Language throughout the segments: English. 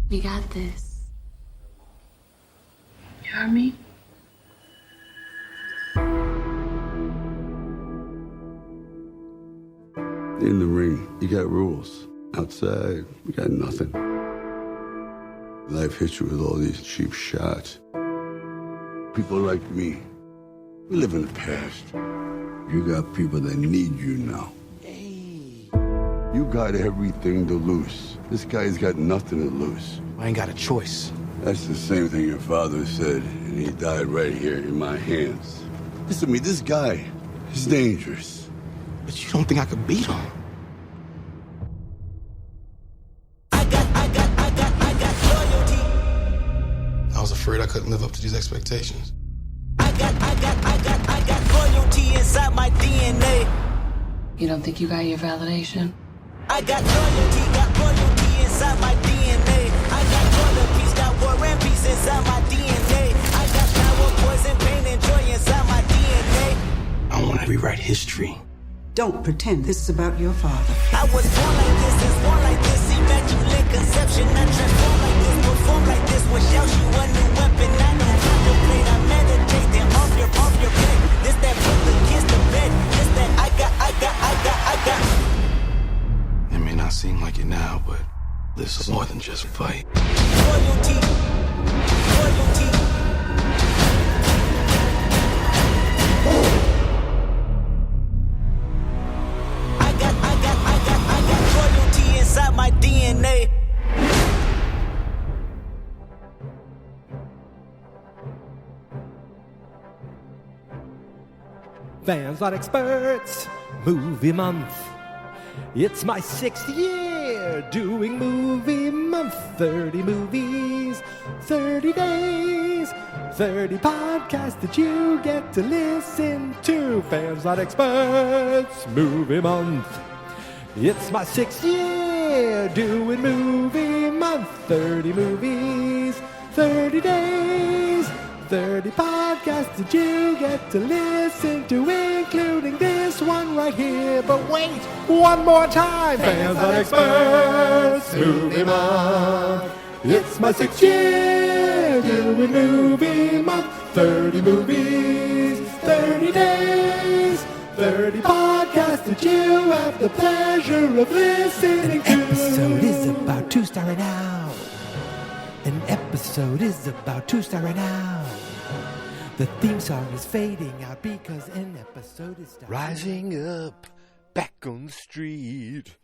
We got this. You heard me? In the ring, you got rules. Outside, you got nothing. Life hits you with all these cheap shots. People like me, we live in the past. You got people that need you now. Hey. You got everything to lose. This guy's got nothing to lose. I ain't got a choice. That's the same thing your father said, and he died right here in my hands. Listen to me, this guy is dangerous. But you don't think I could beat him? I got loyalty. I was afraid I couldn't live up to these expectations. I got loyalty inside my DNA. You don't think you got your validation? I got loyalty inside my DNA. I got peace, got war and peace inside my DNA. I got power, poison, pain, and joy inside my DNA. I want to rewrite history. Don't pretend this is about your father. I was born like this, is born like this, immaculate conception. I transform like this, perform like this, without you a new weapon. I don't contemplate, I meditate, then off your bed. This that put the kids to bed. This that I got. It may not seem like it now, but this is more than just a fight. Loyalty. I got loyalty inside my DNA. Fans Not Experts, movie month. It's my 6th year doing movie month. 30 movies, 30 days, 30 podcasts that you get to listen to. Fans Not Experts, movie month. It's my 6th year doing movie month. 30 movies, 30 days, 30 podcasts that you get to listen to, including this one right here. But wait, one more time. Fans Not Experts, movie month. It's my 6th year doing movie month. 30 movies, 30 days, 30 podcasts that you have the pleasure of listening to. An episode is about to start right now. An episode is about to start right now. The theme song is fading out because an episode is starting. Rising up, back on the street.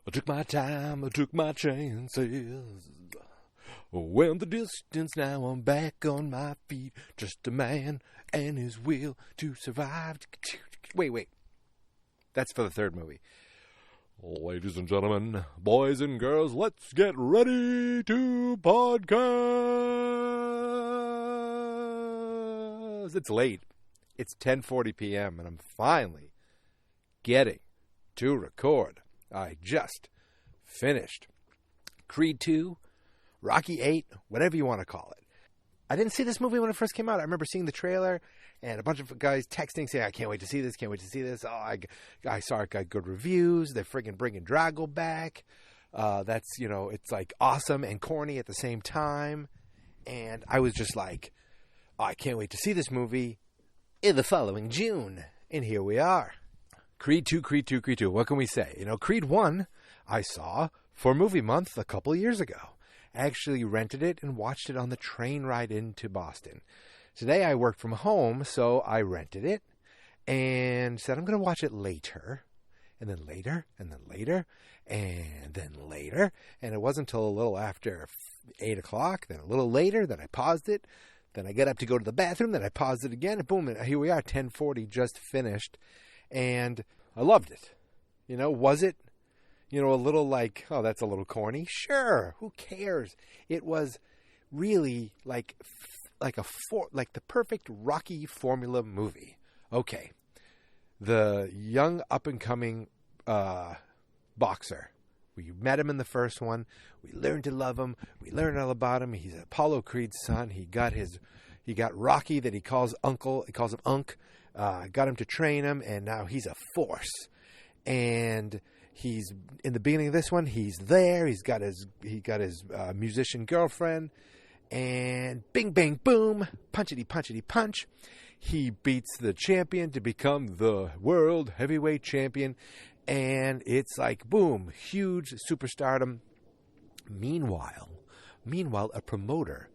I took my time, I took my chances. When the distance, now I'm back on my feet. Just a man and his will to survive. Wait. That's for the third movie. Ladies and gentlemen, boys and girls, let's get ready to podcast. It's late. It's 10:40 p.m. and I'm finally getting to record. I just finished Creed 2, Rocky 8, whatever you want to call it. I didn't see this movie when it first came out. I remember seeing the trailer and a bunch of guys texting saying, I can't wait to see this, can't wait to see this. Oh, I saw it got good reviews. They're friggin' bringing Drago back. That's, it's like awesome and corny at the same time. And I was just like, oh, I can't wait to see this movie in the following June. And here we are. Creed 2. What can we say? Creed 1 I saw for Movie Month a couple years ago. I actually rented it and watched it on the train ride into Boston. Today I worked from home, so I rented it and said I'm going to watch it later, and then later, and then later, and then later. And it wasn't until a little after 8 o'clock, then a little later, then I paused it. Then I get up to go to the bathroom, then I paused it again, and boom, and here we are, 10:40, just finished. And I loved it. Was it, a little like, oh, that's a little corny? Sure, who cares? It was really like the perfect Rocky formula movie. Okay, the young up-and-coming boxer. We met him in the first one. We learned to love him. We learned all about him. He's Apollo Creed's son. He got Rocky that he calls uncle. He calls him Unk. Got him to train him, and now he's a force. And He's in the beginning of this one. He's there. He got his musician girlfriend, and bing bang boom, punchity punchity punch. He beats the champion to become the world heavyweight champion, and it's like boom, huge superstardom. Meanwhile, a promoter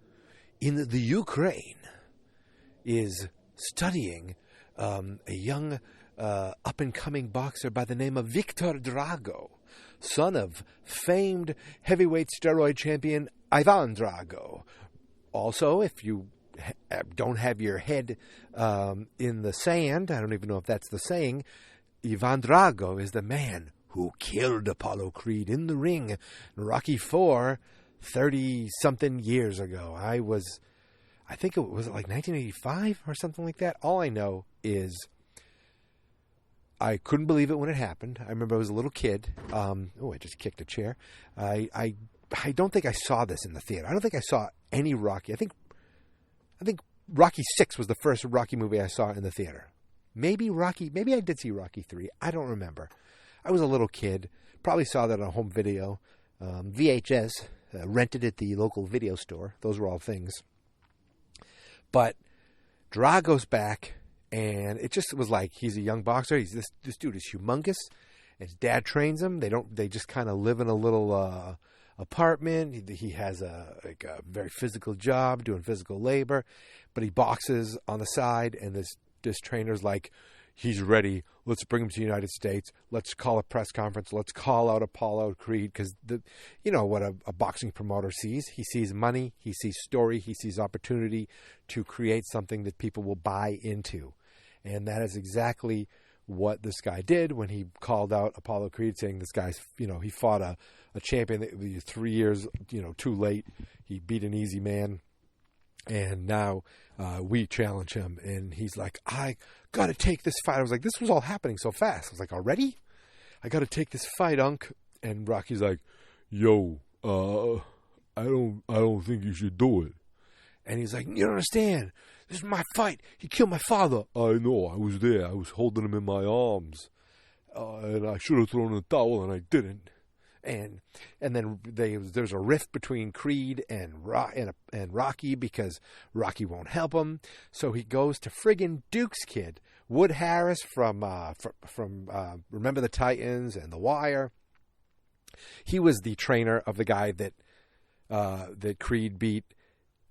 in the Ukraine is studying a young up-and-coming boxer by the name of Victor Drago, son of famed heavyweight steroid champion Ivan Drago. Also, if you don't have your head in the sand, I don't even know if that's the saying, Ivan Drago is the man who killed Apollo Creed in the ring in Rocky IV 30-something years ago. I think it was like 1985 or something like that. All I know is I couldn't believe it when it happened. I remember I was a little kid. I just kicked a chair. I don't think I saw this in the theater. I don't think I saw any Rocky. I think Rocky VI was the first Rocky movie I saw in the theater. Maybe I did see Rocky III. I don't remember. I was a little kid. Probably saw that on home video. VHS, rented at the local video store. Those were all things. But Drago's back, and it just was like he's a young boxer. This dude is humongous. And his dad trains him. They just kind of live in a little apartment. He has a very physical job, doing physical labor, but he boxes on the side. And this trainer's like, he's ready. Let's bring him to the United States. Let's call a press conference. Let's call out Apollo Creed, because you know what a boxing promoter sees. He sees money. He sees story. He sees opportunity to create something that people will buy into, and that is exactly what this guy did when he called out Apollo Creed, saying this guy's, he fought a champion that was 3 years, too late. He beat an easy man, and now we challenge him. And he's like, I got to take this fight. I was like, this was all happening so fast. I was like, already? I got to take this fight, Unc. And Rocky's like, yo, I don't think you should do it. And he's like, you don't understand. This is my fight. He killed my father. I know. I was there. I was holding him in my arms. And I should have thrown in the towel, and I didn't. And then there's a rift between Creed and Rocky, because Rocky won't help him. So he goes to friggin' Duke's kid, Wood Harris from Remember the Titans and The Wire. He was the trainer of the guy that Creed beat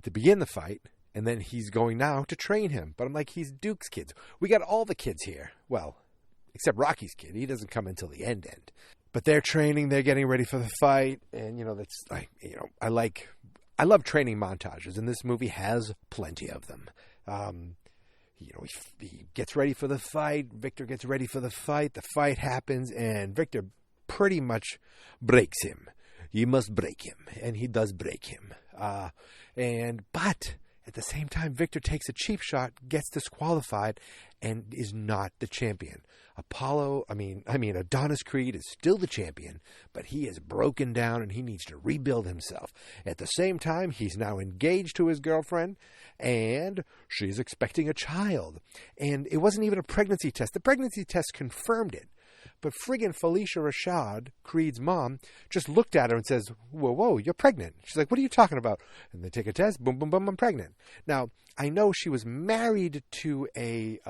to begin the fight. And then he's going now to train him. But I'm like, he's Duke's kids. We got all the kids here. Well, except Rocky's kid. He doesn't come until the end. But they're training. They're getting ready for the fight. And, that's like, I love training montages. And this movie has plenty of them. He gets ready for the fight. Victor gets ready for the fight. The fight happens. And Victor pretty much breaks him. You must break him. And he does break him. But at the same time, Victor takes a cheap shot, gets disqualified, and is not the champion. Adonis Creed is still the champion, but he is broken down and he needs to rebuild himself. At the same time, he's now engaged to his girlfriend, and she's expecting a child. And it wasn't even a pregnancy test. The pregnancy test confirmed it. But friggin' Felicia Rashad, Creed's mom, just looked at her and says, whoa, you're pregnant. She's like, what are you talking about? And they take a test, boom, boom, boom, I'm pregnant. Now, I know she was married to a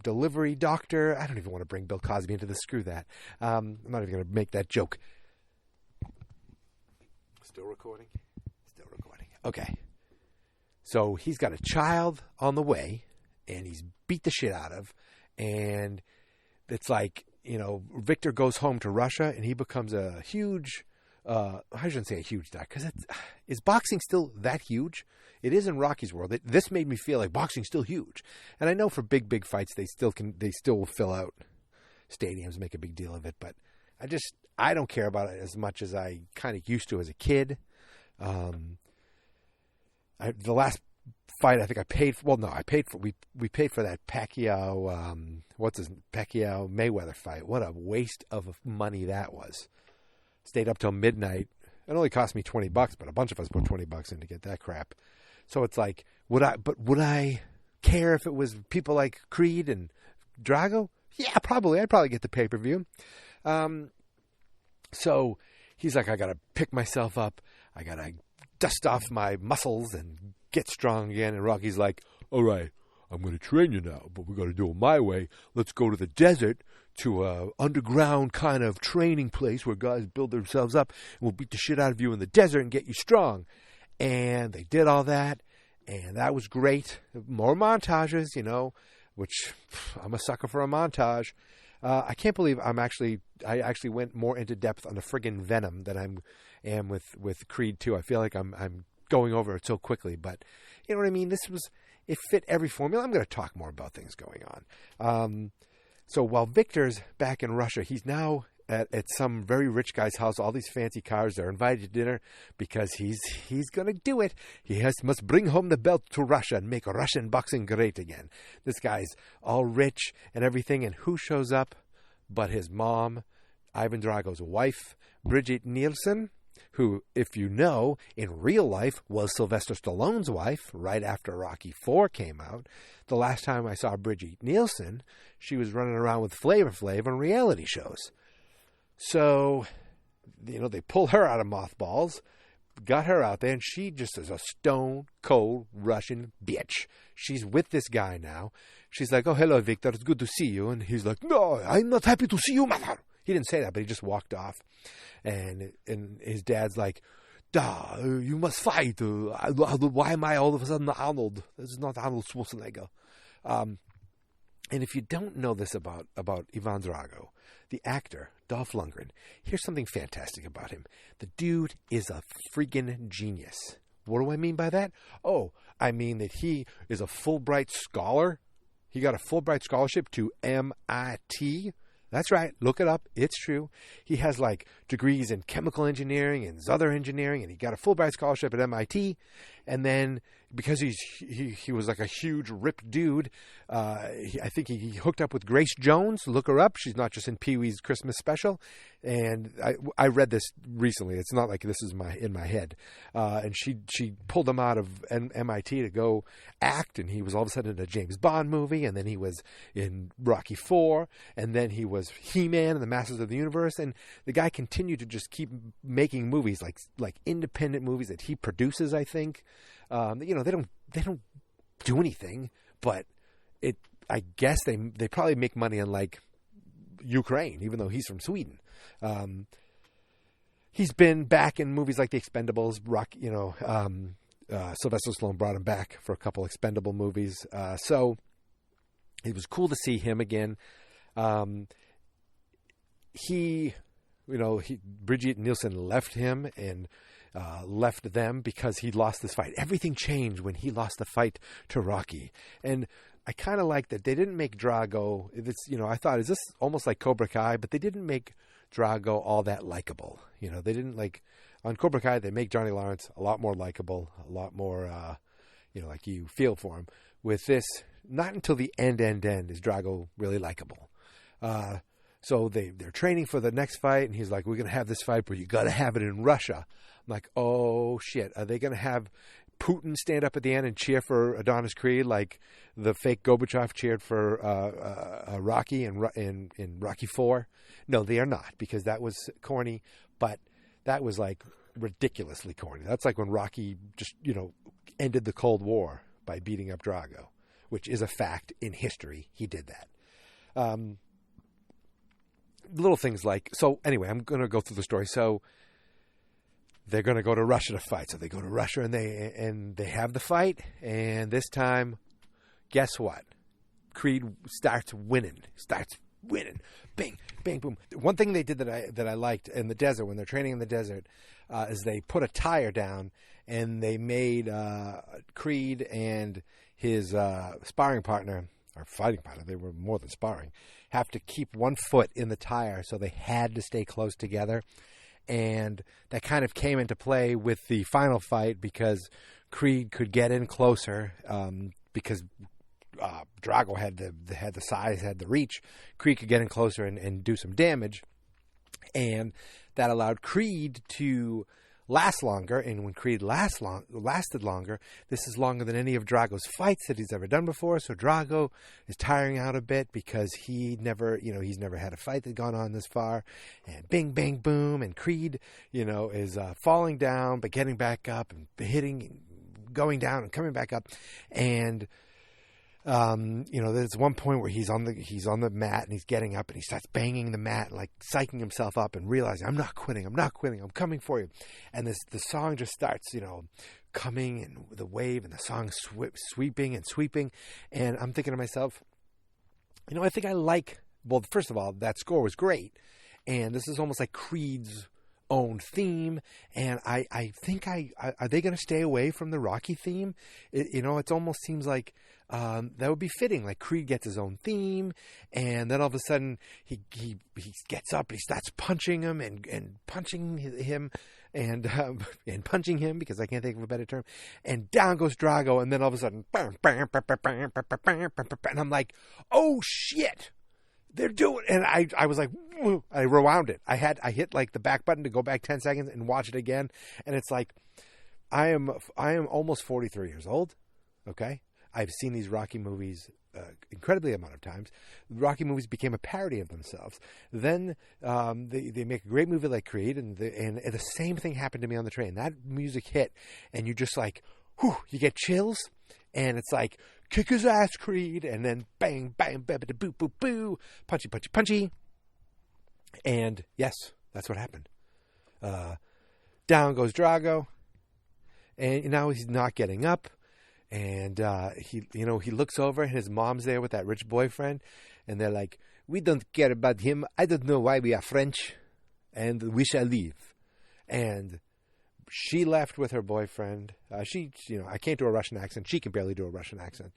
delivery doctor. I don't even want to bring Bill Cosby into this. Screw that. I'm not even going to make that joke. Still recording? Still recording. Okay. So he's got a child on the way, and he's beat the shit out of. And it's like, Victor goes home to Russia, and he becomes a huge, I shouldn't say a huge star, because is boxing still that huge? It is in Rocky's world. This made me feel like boxing's still huge. And I know for big fights, they still will fill out stadiums, make a big deal of it. But I don't care about it as much as I kind of used to as a kid. The last fight, I think I paid for. Well, no, we paid for that Pacquiao Mayweather fight. What a waste of money that was. Stayed up till midnight. It only cost me $20, but a bunch of us put $20 in to get that crap. So it's like, would I care if it was people like Creed and Drago? Yeah, probably. I'd probably get the pay-per-view. So he's like, I got to pick myself up. I got to dust off my muscles and get strong again. And Rocky's like, all right, I'm going to train you now, but we're going to do it my way. Let's go to the desert to a underground kind of training place where guys build themselves up, and we'll beat the shit out of you in the desert and get you strong. And they did all that, and that was great. More montages, which I'm a sucker for a montage. I can't believe I actually went more into depth on the friggin' Venom than I am with Creed 2. I feel like I'm going over it so quickly, but you know what I mean? It fit every formula. I'm going to talk more about things going on. So while Victor's back in Russia, he's now at some very rich guy's house, all these fancy cars. They're invited to dinner because he's going to do it. He must bring home the belt to Russia and make Russian boxing great again. This guy's all rich and everything, and who shows up but his mom, Ivan Drago's wife, Brigitte Nielsen, who, if you know, in real life was Sylvester Stallone's wife right after Rocky IV came out. The last time I saw Brigitte Nielsen, she was running around with Flavor Flav on reality shows. So, they pull her out of mothballs, got her out there, and she just is a stone-cold Russian bitch. She's with this guy now. She's like, oh, hello, Victor, it's good to see you. And he's like, no, I'm not happy to see you, mother. He didn't say that, but he just walked off. And his dad's like, duh, you must fight. Why am I all of a sudden Arnold? This is not Arnold Schwarzenegger. And if you don't know this about Ivan Drago, the actor, Dolph Lundgren, here's something fantastic about him. The dude is a freaking genius. What do I mean by that? Oh, I mean that he is a Fulbright scholar. He got a Fulbright scholarship to MIT. That's right. Look it up. It's true. He has degrees in chemical engineering and other engineering, and he got a Fulbright scholarship at MIT. And then because he was like a huge ripped dude, I think he hooked up with Grace Jones. Look her up. She's not just in Pee-wee's Christmas special. And I read this recently. It's not like this is in my head. And she pulled him out of MIT to go act, and he was all of a sudden in a James Bond movie, and then he was in Rocky IV, and then he was He-Man and the Masters of the Universe, and the guy continued to just keep making movies like independent movies that he produces. I think, they don't do anything, but I guess they probably make money on Ukraine, even though he's from Sweden. He's been back in movies like The Expendables. Sylvester Stallone brought him back for a couple Expendable movies. So it was cool to see him again. Brigitte Nielsen left him and left them because he lost this fight. Everything changed when he lost the fight to Rocky. And I kind of like that they didn't make Drago. I thought, is this almost like Cobra Kai? But they didn't make Drago all that likable. They didn't on Cobra Kai, they make Johnny Lawrence a lot more likable, a lot more, like you feel for him. With this, not until the end is Drago really likable. So they're training for the next fight, and he's like, we're going to have this fight, but you got to have it in Russia. I'm like, oh, shit. Are they going to have Putin stand up at the end and cheer for Adonis Creed like the fake Gorbachev cheered for Rocky in Rocky IV? No, they are not, because that was corny, but that was ridiculously corny. That's like when Rocky just, ended the Cold War by beating up Drago, which is a fact in history. He did that. Little things so anyway, I'm going to go through the story. So they're going to go to Russia to fight. So they go to Russia and they have the fight. And this time, guess what? Creed starts winning. Bing, bang, boom. One thing they did that I liked in the desert, when they're training in the desert, is they put a tire down and they made Creed and his sparring partner, or fighting partner, they were more than sparring, have to keep one foot in the tire, so they had to stay close together. And that kind of came into play with the final fight because Creed could get in closer because Drago had the size, had the reach. Creed could get in closer and do some damage. And that allowed Creed to lasts longer, and when Creed lasted longer, this is longer than any of Drago's fights that he's ever done before. So Drago is tiring out a bit because he's never had a fight that gone on this far. And bing, bang, boom, and Creed, is falling down but getting back up and hitting, going down and coming back up, and there's one point where he's on the mat and he's getting up and he starts banging the mat, like psyching himself up and realizing, I'm not quitting, I'm coming for you. And the song just starts, coming, and the wave, and the song sweeping and sweeping. And I'm thinking to myself, I think I like, well, first of all, that score was great. And this is almost like Creed's own theme, and I think are they going to stay away from the Rocky theme? It almost seems like that would be fitting. Like Creed gets his own theme, and then all of a sudden he gets up, he starts punching him and punching him and punching him, because I can't think of a better term. And down goes Drago, and then all of a sudden, and I'm like, oh shit. They're doing, and I was like, I rewound it. I hit like the back button to go back 10 seconds and watch it again. And it's like, I am almost 43 years old. Okay. I've seen these Rocky movies incredibly amount of times. Rocky movies became a parody of themselves. Then they make a great movie like Creed, and the same thing happened to me on the train. That music hit, and you just like, whew, you get chills. And it's like, kick his ass, Creed, and then bang, bang, bang, boo, boo, boo, punchy, punchy, punchy. And yes, that's what happened. Down goes Drago, and now he's not getting up. And he looks over, and his mom's there with that rich boyfriend, and they're like, we don't care about him. I don't know why we are French, and we shall leave. And she left with her boyfriend. I can't do a Russian accent. She can barely do a Russian accent.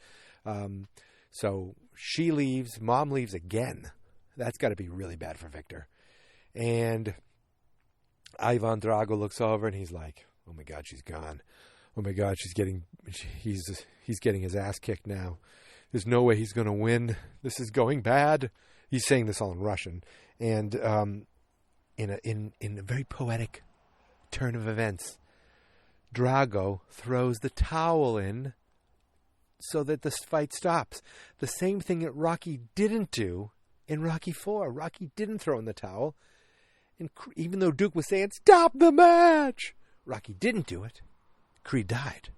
So she leaves. Mom leaves again. That's got to be really bad for Victor. And Ivan Drago looks over, and he's like, oh my God, she's gone. Oh my God, he's getting his ass kicked now. There's no way he's going to win. This is going bad. He's saying this all in Russian. And in a very poetic turn of events, Drago throws the towel in so that the fight stops. The same thing that Rocky didn't do in Rocky IV. Rocky didn't throw in the towel. And even though Duke was saying, stop the match, Rocky didn't do it. Creed died.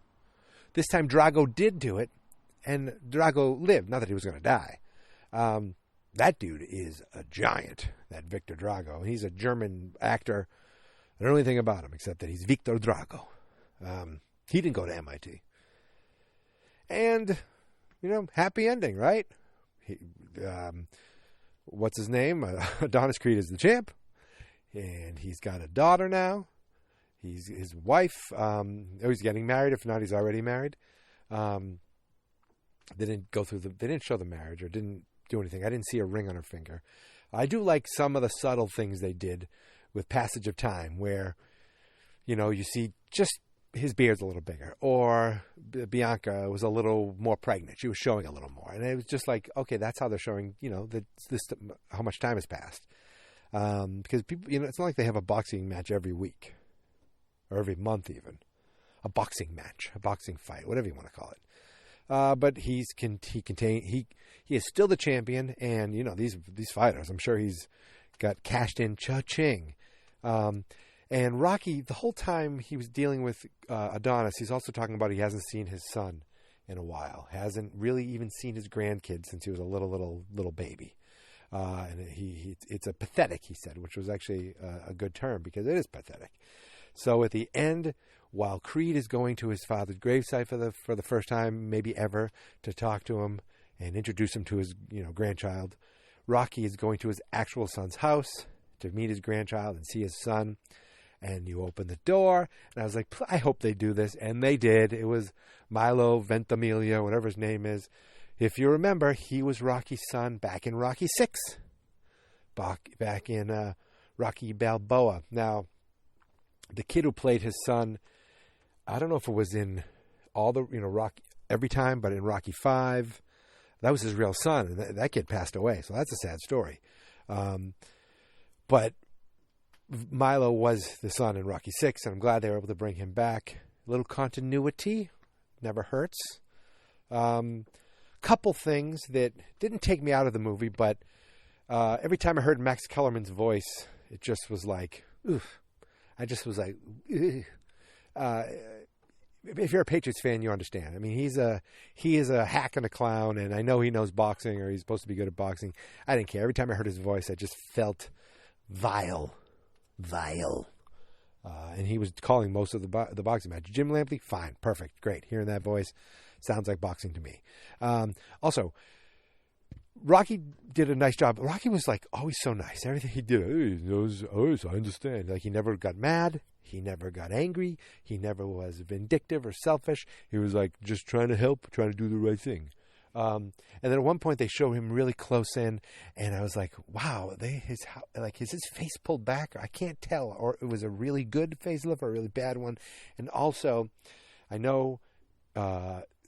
This time Drago did do it, and Drago lived. Not that he was going to die. That dude is a giant, that Victor Drago. He's a German actor. I don't know anything about him except that he's Victor Drago. He didn't go to MIT. And, happy ending, right? What's his name? Adonis Creed is the champ. And he's got a daughter now. His wife, he's getting married. If not, he's already married. They didn't show the marriage or didn't do anything. I didn't see a ring on her finger. I do like some of the subtle things they did with passage of time where, you see just his beard's a little bigger, or Bianca was a little more pregnant. She was showing a little more. And it was just like, okay, that's how they're showing, how much time has passed. Because people, it's not like they have a boxing match every week or every month even. A boxing match, a boxing fight, whatever you want to call it. But he is still the champion, and these fighters, I'm sure he's got cashed in cha-ching. And Rocky, the whole time he was dealing with Adonis, he's also talking about he hasn't seen his son in a while, hasn't really even seen his grandkids since he was a little baby. And it's a pathetic, he said, which was actually a good term because it is pathetic. So at the end, while Creed is going to his father's gravesite for the first time, maybe ever, to talk to him and introduce him to his grandchild, Rocky is going to his actual son's house to meet his grandchild and see his son. And you open the door, and I was like, I hope they do this. And they did. It was Milo Ventimiglia, whatever his name is. If you remember, he was Rocky's son back in Rocky VI. Back in Rocky Balboa. Now, the kid who played his son, I don't know if it was in all the, Rocky, every time, but in Rocky V, that was his real son. And that kid passed away. So that's a sad story. But Milo was the son in Rocky 6, and I'm glad they were able to bring him back. A little continuity never hurts. Couple things that didn't take me out of the movie, but every time I heard Max Kellerman's voice, it just was like, oof. I just was like, if you're a Patriots fan, you understand. I mean, he is a hack and a clown, and I know he knows boxing, or he's supposed to be good at boxing. I didn't care. Every time I heard his voice, I just felt vile. And he was calling most of the boxing match. Jim Lampley, fine, perfect, great. Hearing that voice sounds like boxing to me. Also, Rocky did a nice job. Rocky was like always so nice. Everything he did, he knows, I understand. Like, he never got mad. He never got angry. He never was vindictive or selfish. He was like just trying to help, trying to do the right thing. And then at one point they show him really close in, and I was like, wow, is his face pulled back? I can't tell, or it was a really good facelift or a really bad one. And also, I know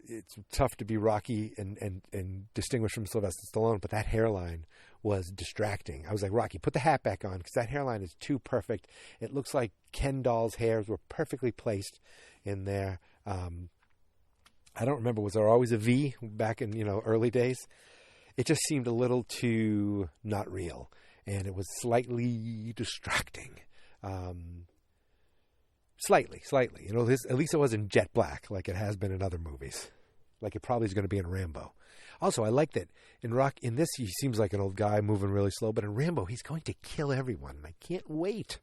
it's tough to be Rocky and distinguished from Sylvester Stallone, but that hairline was distracting. I was like, Rocky, put the hat back on, because that hairline is too perfect. It looks like Ken doll's hairs were perfectly placed in there. I don't remember, was there always a V back in, early days? It just seemed a little too not real, and it was slightly distracting. Slightly. At least it wasn't jet black like it has been in other movies, like it probably is going to be in Rambo. Also, I like that in this he seems like an old guy moving really slow, but in Rambo he's going to kill everyone, and I can't wait.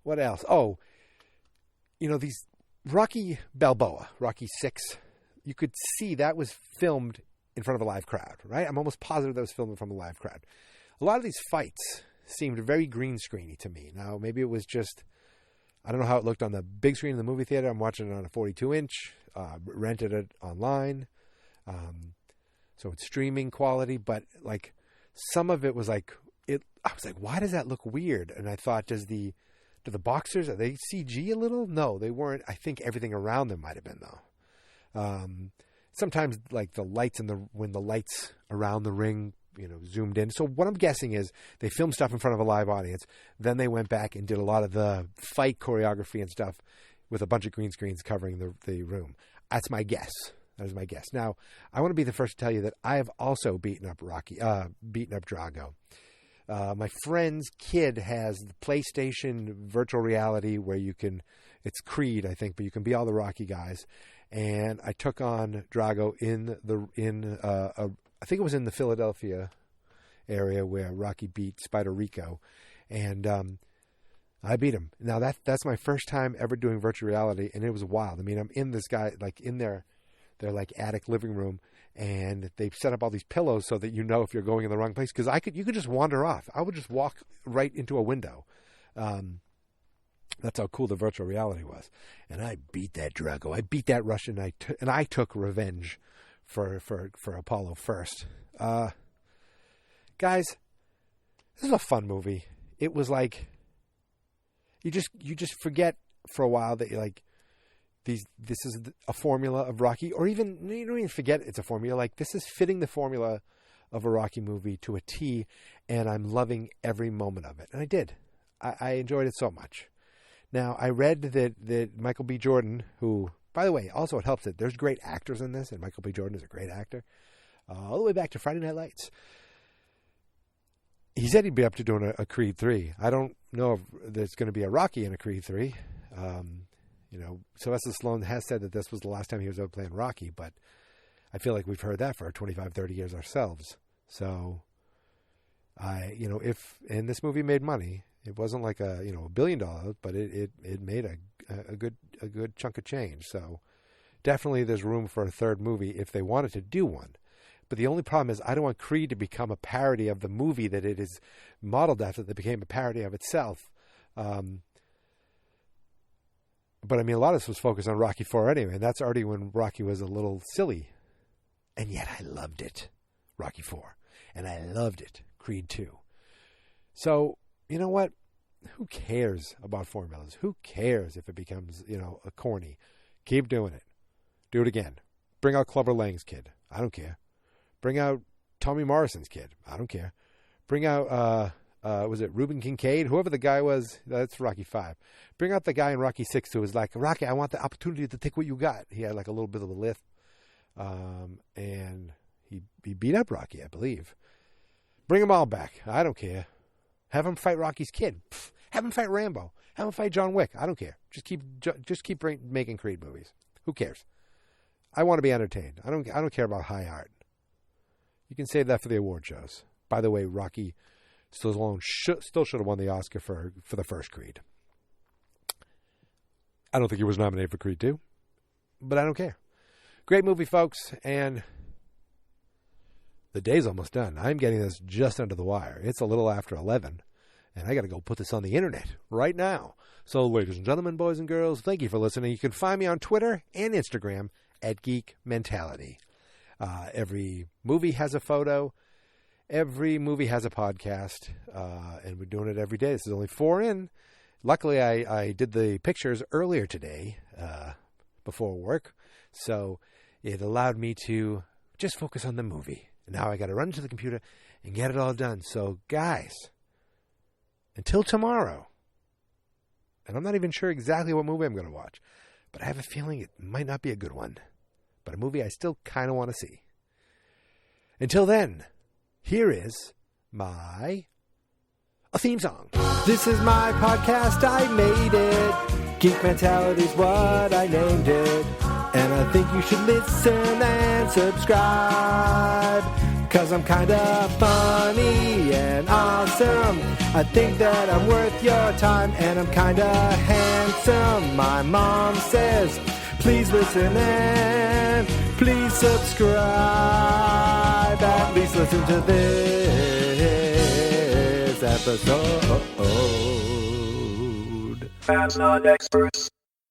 What else? Oh, these Rocky Balboa, Rocky 6, you could see that was filmed in front of a live crowd, right? I'm almost positive that was filmed in front of a live crowd. A lot of these fights seemed very green screeny to me. Now, maybe it was just, I don't know how it looked on the big screen in the movie theater. I'm watching it on a 42-inch, rented it online. So it's streaming quality, but like some of it was like, I was like, why does that look weird? And I thought, do the boxers, are they CG a little? No, they weren't. I think everything around them might have been, though. Sometimes like the lights when the lights around the ring, zoomed in. So what I'm guessing is they filmed stuff in front of a live audience. Then they went back and did a lot of the fight choreography and stuff with a bunch of green screens covering the room. That's my guess. That is my guess. Now, I want to be the first to tell you that I have also beaten up Drago. My friend's kid has the PlayStation virtual reality where it's Creed, I think, but you can be all the Rocky guys. And I took on Drago I think it was in the Philadelphia area where Rocky beat Spider Rico, and I beat him. Now that's my first time ever doing virtual reality, and it was wild. I mean, I'm in this guy like in their like attic living room, and they've set up all these pillows so that if you're going in the wrong place, because you could just wander off. I would just walk right into a window. That's how cool the virtual reality was, and I beat that Drago. I beat that Russian, and I took revenge for Apollo first. Guys, this is a fun movie. It was like you just forget for a while that you're like this is a formula of Rocky, or even you don't even forget it's a formula. Like, this is fitting the formula of a Rocky movie to a T, and I'm loving every moment of it. And I did. I enjoyed it so much. Now, I read that Michael B. Jordan, who, by the way, also it helps that there's great actors in this, and Michael B. Jordan is a great actor, all the way back to Friday Night Lights. He said he'd be up to doing a Creed 3. I don't know if there's going to be a Rocky in a Creed 3. Sylvester Stallone has said that this was the last time he was ever playing Rocky, but I feel like we've heard that for 25, 30 years ourselves. So, and this movie made money. It wasn't like $1 billion, but it made a good chunk of change. So definitely there's room for a third movie if they wanted to do one. But the only problem is I don't want Creed to become a parody of the movie that it is modeled after, that became a parody of itself. But I mean, a lot of this was focused on Rocky IV anyway, and that's already when Rocky was a little silly. And yet I loved it, Rocky IV. And I loved it, Creed II. So, you know what? Who cares about formulas? Who cares if it becomes, a corny? Keep doing it. Do it again. Bring out Clubber Lang's kid. I don't care. Bring out Tommy Morrison's kid. I don't care. Bring out was it Reuben Kincaid? Whoever the guy was, that's Rocky 5. Bring out the guy in Rocky 6 who was like, Rocky, I want the opportunity to take what you got. He had like a little bit of a lift. And he beat up Rocky, I believe. Bring them all back. I don't care. Have him fight Rocky's kid. Pfft. Have him fight Rambo. Have him fight John Wick. I don't care. Just keep making Creed movies. Who cares? I want to be entertained. I don't care about high art. You can save that for the award shows. By the way, Rocky still should have won the Oscar for the first Creed. I don't think he was nominated for Creed 2, but I don't care. Great movie, folks, and the day's almost done. I'm getting this just under the wire. It's a little after 11, and I got to go put this on the internet right now. So, ladies and gentlemen, boys and girls, thank you for listening. You can find me on Twitter and Instagram at Geek Mentality. Every movie has a photo. Every movie has a podcast, and we're doing it every day. This is only 4 in. Luckily, I did the pictures earlier today before work, so it allowed me to just focus on the movie. And now I got to run to the computer and get it all done. So, guys, until tomorrow, and I'm not even sure exactly what movie I'm going to watch, but I have a feeling it might not be a good one, but a movie I still kind of want to see. Until then, here is a theme song. This is my podcast, I made it. Geek Mentality's what I named it. And I think you should listen and subscribe, 'cause I'm kinda funny and awesome. I think that I'm worth your time, and I'm kinda handsome. My mom says, please listen and please subscribe. At least listen to this episode. Fab Not Experts.